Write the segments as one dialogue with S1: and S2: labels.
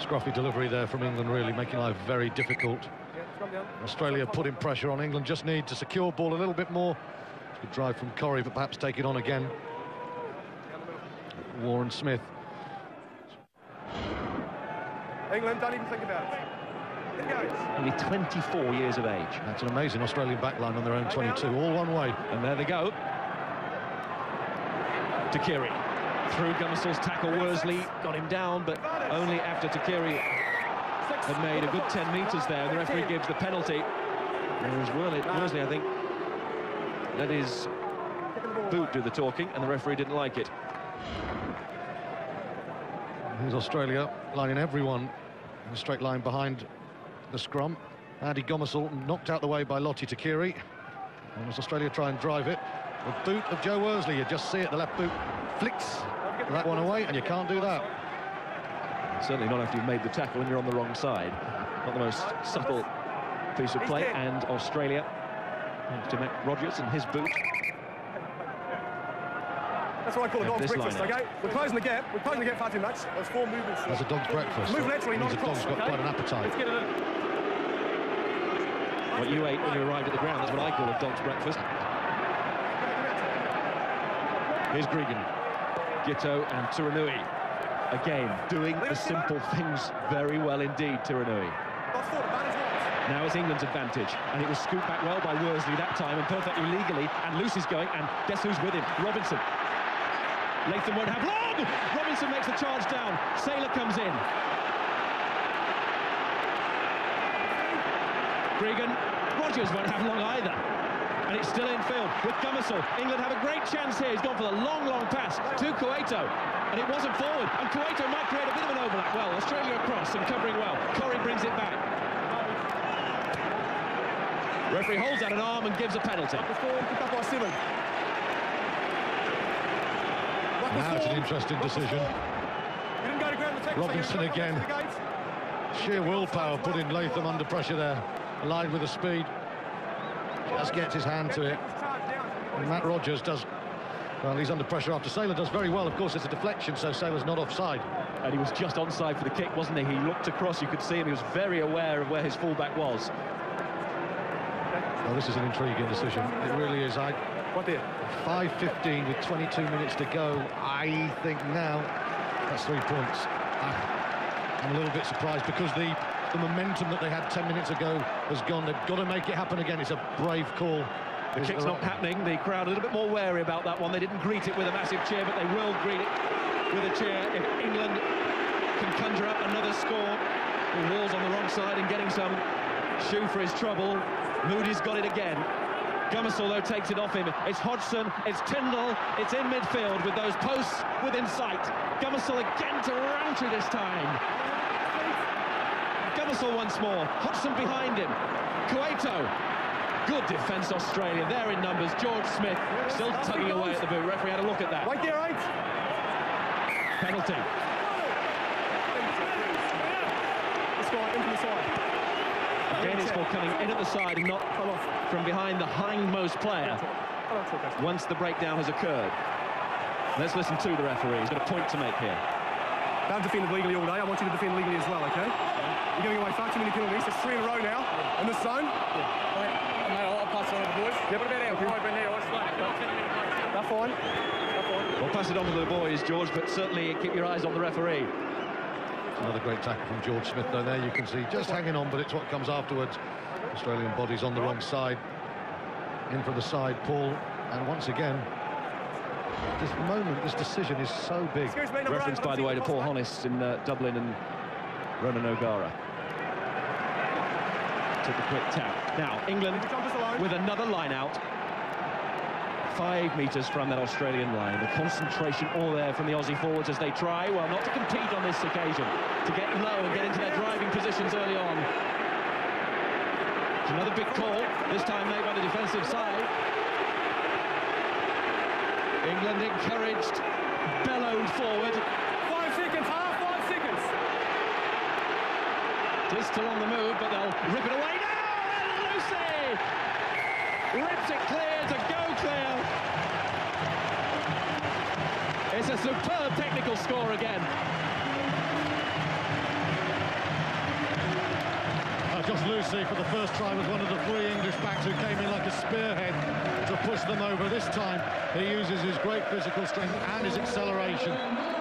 S1: Scruffy delivery there from England, really making life very difficult. Australia putting pressure on England, just need to secure ball a little bit more. Good drive from Corrie, but perhaps take it on again. Warren Smith.
S2: England, don't even think about it.
S3: Only 24 years of age.
S1: That's an amazing Australian backline on their own 22, all one way.
S3: And there they go. Takiri. Through Gummissell's tackle, Worsley got him down, but only after Takiri had made a good 10 metres there. The referee gives the penalty. Whereas Worsley, I think, let his boot do the talking, and the referee didn't like it.
S1: Here's Australia lining everyone in a straight line behind the scrum. Andy Gomissell knocked out the way by Lottie Takiri. And as Australia try and drive it, the boot of Joe Worsley, you just see it, the left boot flicks that one away, and you can't do that.
S3: Certainly not after you've made the tackle and you're on the wrong side. Not the most subtle piece of play, and Australia, thanks to Matt Rogers and his boot.
S2: That's what I call a dog's breakfast, okay? We're closing the gap far too much. There's 4 movements.
S1: That's a dog's breakfast.
S2: Move laterally, not across,
S1: a dog's got quite an appetite.
S2: Let's get it in.
S3: What you ate when you arrived at the ground, that's what I call a dog's breakfast. Here's Gregan, Gitto and Turanui. Again, doing the simple things very well indeed, Turanui. Now it's England's advantage, and it was scooped back well by Worsley that time, and perfectly legally, and Lucy's going, and guess who's with him? Robinson. Latham won't have long! Robinson makes the charge down. Saylor comes in. Gregan. Rogers won't have long either. And it's still infield with Gummersall. England have a great chance here. He's gone for the long, long pass to Cueto. And it wasn't forward. And Cueto might create a bit of an overlap. Well, Australia across and covering well. Corrie brings it back. Referee holds out an arm and gives a penalty.
S1: Now it's an interesting decision. Robinson again. Sheer willpower putting Latham under pressure there. Aligned with the speed. Just gets his hand to it. And Matt Rogers does, well, he's under pressure after Saylor does very well. Of course, it's a deflection, so Saylor's not offside.
S3: And he was just onside for the kick, wasn't he? He looked across, you could see him. He was very aware of where his fullback was.
S1: Well, this is an intriguing decision. It really is. 5:15 with 22 minutes to go. I think now that's 3 points. I'm a little bit surprised because the momentum that they had 10 minutes ago has gone. They've got to make it happen again. It's a brave call.
S3: The kick's not happening. The crowd a little bit more wary about that one. They didn't greet it with a massive cheer, but they will greet it with a cheer if England can conjure up another score. The Wall's on the wrong side and getting some shoe for his trouble. Moody's got it again. Gummersall, though, takes it off him. It's Hodgson, it's Tyndall, it's in midfield with those posts within sight. Gummersall again to Roundtree this time. Gummersall once more, Hodgson behind him. Cueto. Good defence, Australia. There in numbers. George Smith still tugging away at the boot. Referee had a look at that.
S2: Right there, right.
S3: Penalty.
S2: This guy into the side.
S3: Again, it's for coming in at the side and not from behind the hindmost player once the breakdown has occurred. Let's listen to the referee. He's got a point to make here.
S2: Don't defend legally all day. I want you to defend legally as well, okay? You're giving away far too many penalties. It's 3 in a row now in this zone.
S4: I'll pass it on to the boys.
S2: Yeah, what about our pride in there? They're fine.
S3: We'll pass it on to the boys, George, but certainly keep your eyes on the referee.
S1: Another great tackle from George Smith, though. There you can see just hanging on, but it's what comes afterwards. Australian bodies on the wrong side. In from the side, Paul. And once again, this moment, this decision is so big.
S3: Reference, by the way, to Paul Honest in Dublin and Ronan O'Gara. Took a quick tap. Now, England with another line out. 5 metres from that Australian line. The concentration all there from the Aussie forwards as they try, well, not to compete on this occasion, to get low and get into their driving positions early on. It's another big call, this time made by the defensive side. England encouraged, bellowed forward.
S2: 5 seconds, half 5 seconds.
S3: It is still on the move, but they'll rip it away now, and Lucy rips it clear to go clear. It's a superb technical score again.
S1: James Lucy for the first try was one of the 3 English backs who came in like a spearhead to push them over. This time he uses his great physical strength and his acceleration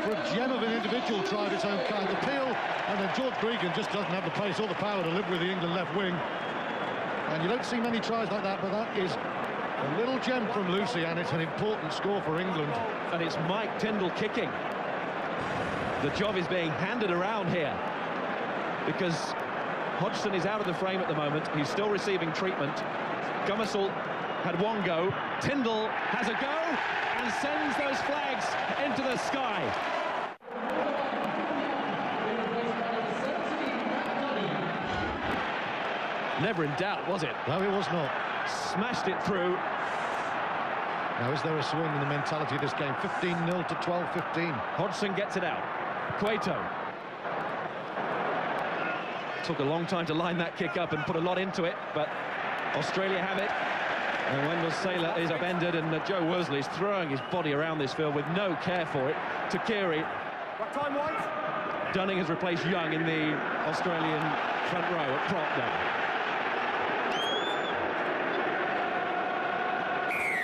S1: for a gem of an individual try of its own kind. The Peel, and then George Gregan just doesn't have the pace or the power to live with the England left wing. And you don't see many tries like that, but that is a little gem from Lucy, and it's an important score for England.
S3: And it's Mike Tindall kicking. The job is being handed around here because Hodgson is out of the frame at the moment. He's still receiving treatment. Gummersall had one go. Tindall has a go and sends those flags into the sky. Never in doubt, was it?
S1: No, it was not.
S3: Smashed it through.
S1: Now, is there a swing in the mentality of this game? 15-0 to 12-15.
S3: Hodgson gets it out. Cueto. Took a long time to line that kick up and put a lot into it, but Australia have it. And Wendell Saylor is upended, and Joe Worsley is throwing his body around this field with no care for it. Takiri.
S2: What time, White?
S3: Dunning has replaced Young in the Australian front row at prop now.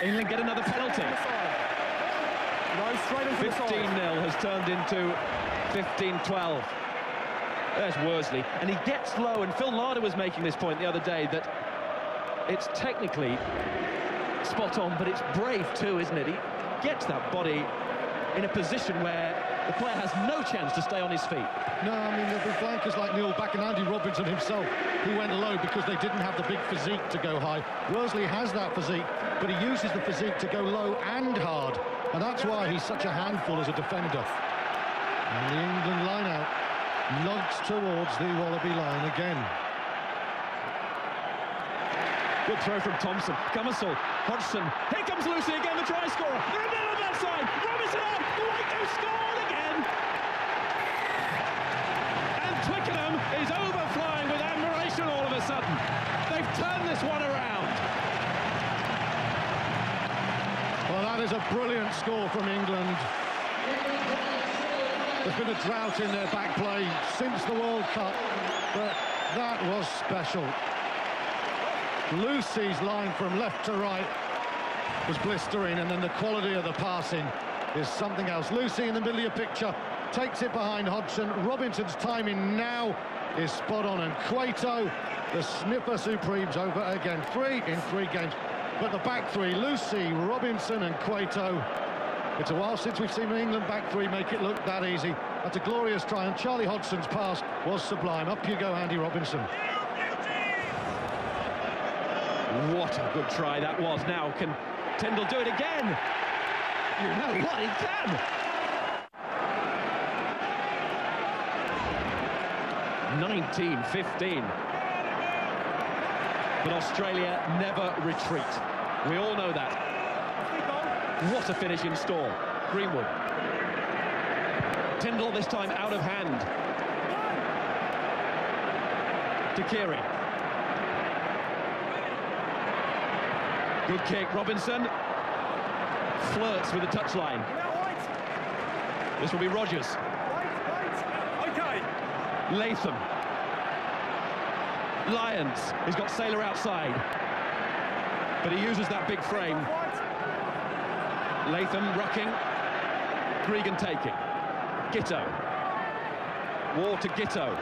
S3: England get another penalty. 15-0 has turned into 15-12. There's Worsley, and he gets low, and Phil Larder was making this point the other day that it's technically spot on, but it's brave too, isn't it? He gets that body in a position where the player has no chance to stay on his feet.
S1: No, I mean, there've been flankers like Neil Back and Andy Robinson himself who went low because they didn't have the big physique to go high. Worsley has that physique, but he uses the physique to go low and hard, and that's why he's such a handful as a defender. And the England line-out nods towards the Wallaby line again.
S3: Good throw from Thompson. Gummersall, Hodgson. Here comes Lucy again, the try scorer. They're in the middle of that side. Robinson out. The White Goose scored again. And Twickenham is overflowing with admiration all of a sudden. They've turned this one around.
S1: Well, that is a brilliant score from England. There's been a drought in their back play since the World Cup, but that was special. Lucy's line from left to right was blistering, and then the quality of the passing is something else. Lucy in the middle of your picture takes it behind Hodgson. Robinson's timing now is spot on, and Cueto, the sniffer supremes, over again. 3 in 3 games. But the back three, Lucy, Robinson and Cueto. It's a while since we've seen an England back three make it look that easy. That's a glorious try, and Charlie Hodgson's pass was sublime. Up you go, Andy Robinson.
S3: What a good try that was. Now, can Tindall do it again? You know what, he can! 19-15. But Australia never retreat. We all know that. What a finish in store. Greenwood. Tindall this time out of hand. Takiri. Good kick. Robinson flirts with the touchline. This will be Rogers.
S2: Okay.
S3: Latham. Lyons. He's got Saylor outside, but he uses that big frame. Latham rucking. Gregan taking. Gitto. War to Gitto.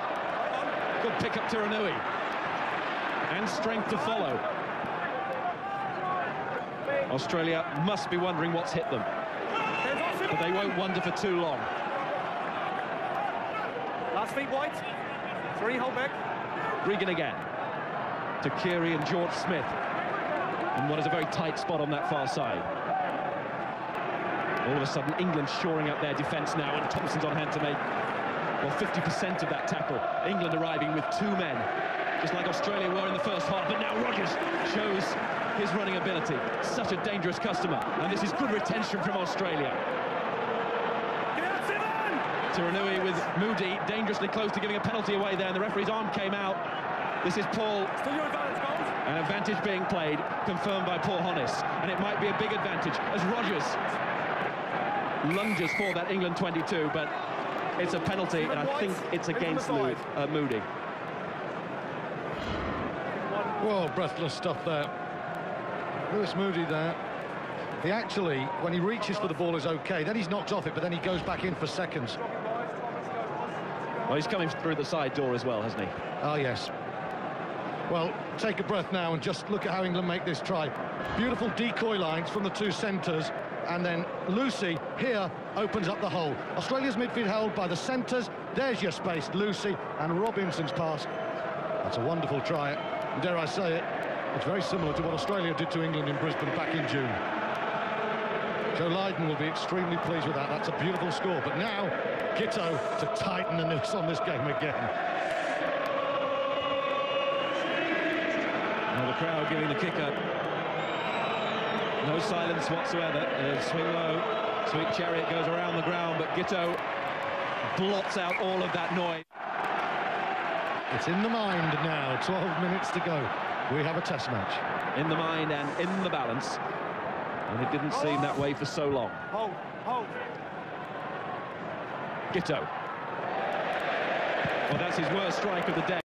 S3: Good pick up to Ranui. And strength to follow. Australia must be wondering what's hit them, but they won't wonder for too long.
S2: Last feet, White. 3, hold back.
S3: Gregan again. Takiri and George Smith in what is a very tight spot on that far side. All of a sudden, England shoring up their defence now, and Thompson's on hand to make, well, 50% of that tackle. England arriving with 2 men, just like Australia were in the first half, but now Rogers shows his running ability. Such a dangerous customer, and this is good retention from Australia. Tiranui with Moody dangerously close to giving a penalty away there, and the referee's arm came out. This is Paul.
S2: Still your advantage, Gold.
S3: An advantage being played, confirmed by Paul Honnis, and it might be a big advantage as Rogers lunges for that England 22, but it's a penalty, and I think it's against Moody.
S1: Whoa, breathless stuff there. Lewis Moody there. He actually, when he reaches for the ball, is okay. Then he's knocked off it, but then he goes back in for seconds.
S3: Well, he's coming through the side door as well, hasn't he?
S1: Oh, yes. Well, take a breath now and just look at how England make this try. Beautiful decoy lines from the two centres, and then Lucy here opens up the hole. Australia's midfield held by the centres. There's your space, Lucy, and Robinson's pass. That's a wonderful try. And dare I say it, it's very similar to what Australia did to England in Brisbane back in June. Joe Lydon will be extremely pleased with that. That's a beautiful score. But now, Giteau to tighten the noose on this game again.
S3: Now the crowd giving the kicker no silence whatsoever. Swing low, Sweet Chariot goes around the ground, but Giteau blots out all of that noise.
S1: It's in the mind now, 12 minutes to go. We have a test match.
S3: In the mind and in the balance. And it didn't seem that way for so long.
S2: Hold.
S3: Giteau. Well, that's his worst strike of the day.